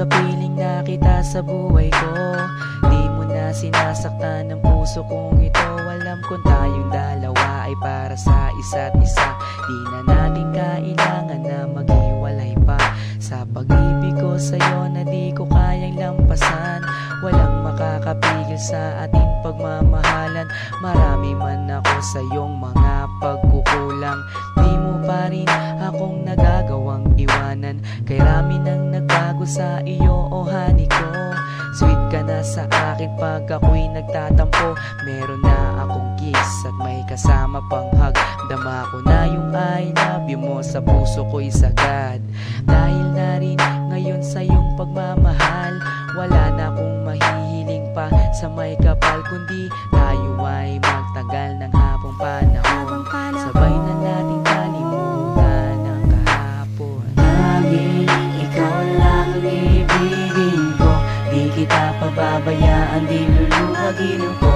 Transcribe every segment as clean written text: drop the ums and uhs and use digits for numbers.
kapiling na kita sa buhay ko. Di mo na sinasaktan ng puso kong ito. Alam kong tayong dalawa ay para sa isa't isa. Di na natin kailangan na maghiwalay pa. Sa pag-ibig ko sa'yo na di ko kayang lampasan. Walang makakapigil sa ating pagmamahalan. Marami man ako sa iyong mga pagkukulang, di mo pa rin akong nagagawang iwanan. Kay rami nang nagbago sa iyo, oh honey ko. Sweet ka na sa akin pag ako'y nagtatampo. Meron na akong kiss at may kasama pang hug. Dama ko na yung I love you mo sa puso ko'y sagad. Dahil na rin ngayon sa iyong pagmamahal, wala na akong mahihiling pa sa may kapal, kundi tayo ay magtagal ng habang panahon. Sabay na natin kalimutan ang kahapon. Laging ikaw lang ang ibigin ko. Di kita pababayaan, di luluhagin ko.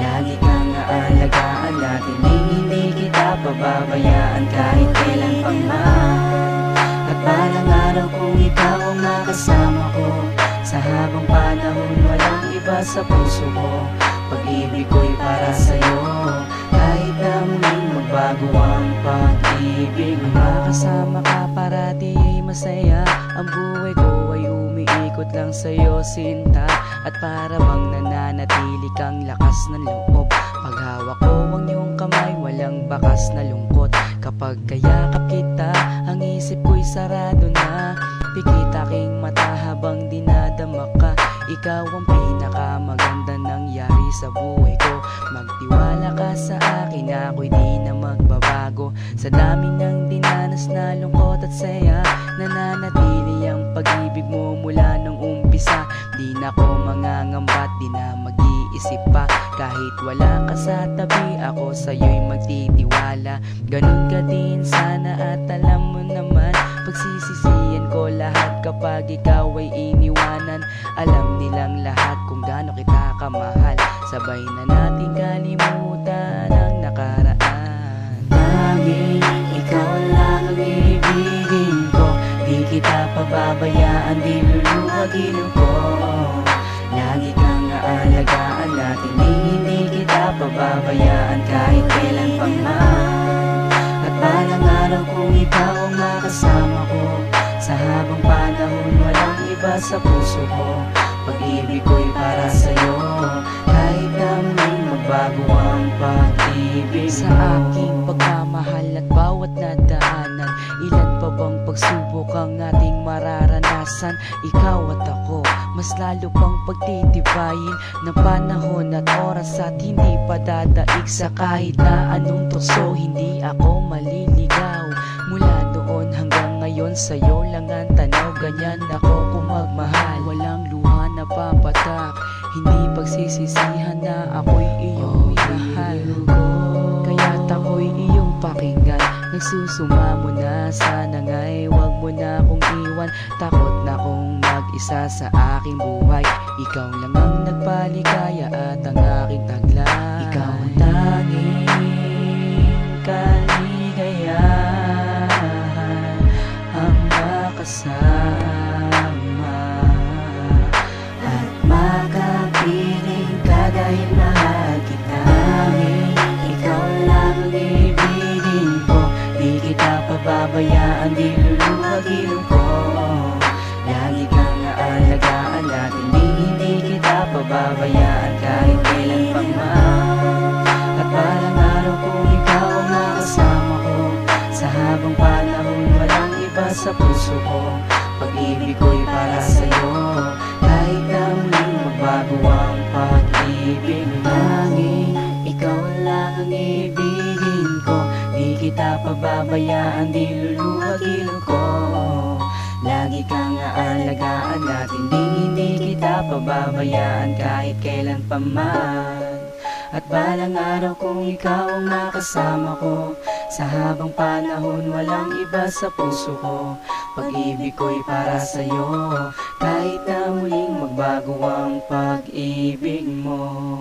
Lagi kang aalagaan natin, hindi kita pababayaan kahit kailan pang man. At balang araw kung ikaw ang makasama ko, sa habang panahon walang iba sa puso ko. Pag-ibig ko'y para sa'yo, kahit na muling magbago ang pag-ibig mo. Makasama ka parati ay masaya. Ang buhay ko ay umiikot lang sa'yo, sinta. At para bang nananatili kang lakas ng loob. Paghawak ko ang iyong kamay, walang bakas na lungkot. Kapag kayakap kita, ang isip ko'y sarado na. Pikit aking mata habang dinadama ka. Ikaw ang pinakamaganda nangyari sa buhay ko. Magtiwala ka sa akin, ako'y di na magbabago. Sa dami ng dinanas na lungkot at saya, nananatili ang pag-ibig mo mula nung umpisa. Di na ko mangangambat, di na mag-iisip pa. Kahit wala ka sa tabi, ako sa'yo'y magtitiwala. Ganun ka din sana at alam mo naman, pagsisisihan ko lahat kapag ikaw ay iniwanan. Alam nilang lahat kung gaano kita kamahal. Sabay na natin kalimutan ang nakaraan. Laging ikaw lang ang ibigin ko. Di kita pababayaan, di luluhagin ko. Lagi kang aalagaan natin, hindi kita pababayaan kahit kailan pang man. At balang araw kung ikaw ang makasama ko, sa habang panahon walang iba sa puso ko. Pag-ibig ko'y para sa'yo, kahit na muling magbago ang pag-ibig mo. Sa aking pagmamahal at bawat nadaanan, ilan pa bang pagsubok ang ating mararanasan? Ikaw at ako, mas lalo pang pagtitibayin ng panahon at oras at hindi pa dadaig sa kahit na anong tukso. Hindi ako maliligaw mula doon hanggang ngayon, sa'yo lang ang tanaw. Ganyan ako kung magmahal, walang luha na papatak. Hindi pagsisisihan na ako'y iyong minahal. Kaya't ako'y iyong pakinggan. Nagsusumamo na, sana nga'y wag mo na akong iwan. Takot na kong mag-isa sa aking buhay. Ikaw lang ang nagpaligaya at ang aking taglay. Ikaw ang tanging kaligayahan, ang makasama at makapiling ka dahil mahal kita. Ikaw lang ang ibigin ko. Di kita pababayaan, di luluhagin ko. Lagi kang aalagaan natin, hindi kita pababayaan kahit kailan pang man. At balang araw kung ikaw ang makasama ko, sa habang panahon walang iba sa puso ko. Pag-ibig ko'y para sa'yo, kahit na muling magbago ang pag-ibig mo. Tanging ikaw lang ang ibigin ko. Di kita pababayaan, di luluhagin ko. Lagi kang aalagaan natin, hindi kita pababayaan kahit kailan pa man. At balang araw kung ikaw ang makasama ko, sa habang panahon walang iba sa puso ko. Pag-ibig ko'y para sa'yo, kahit na muling magbago ang pag-ibig mo.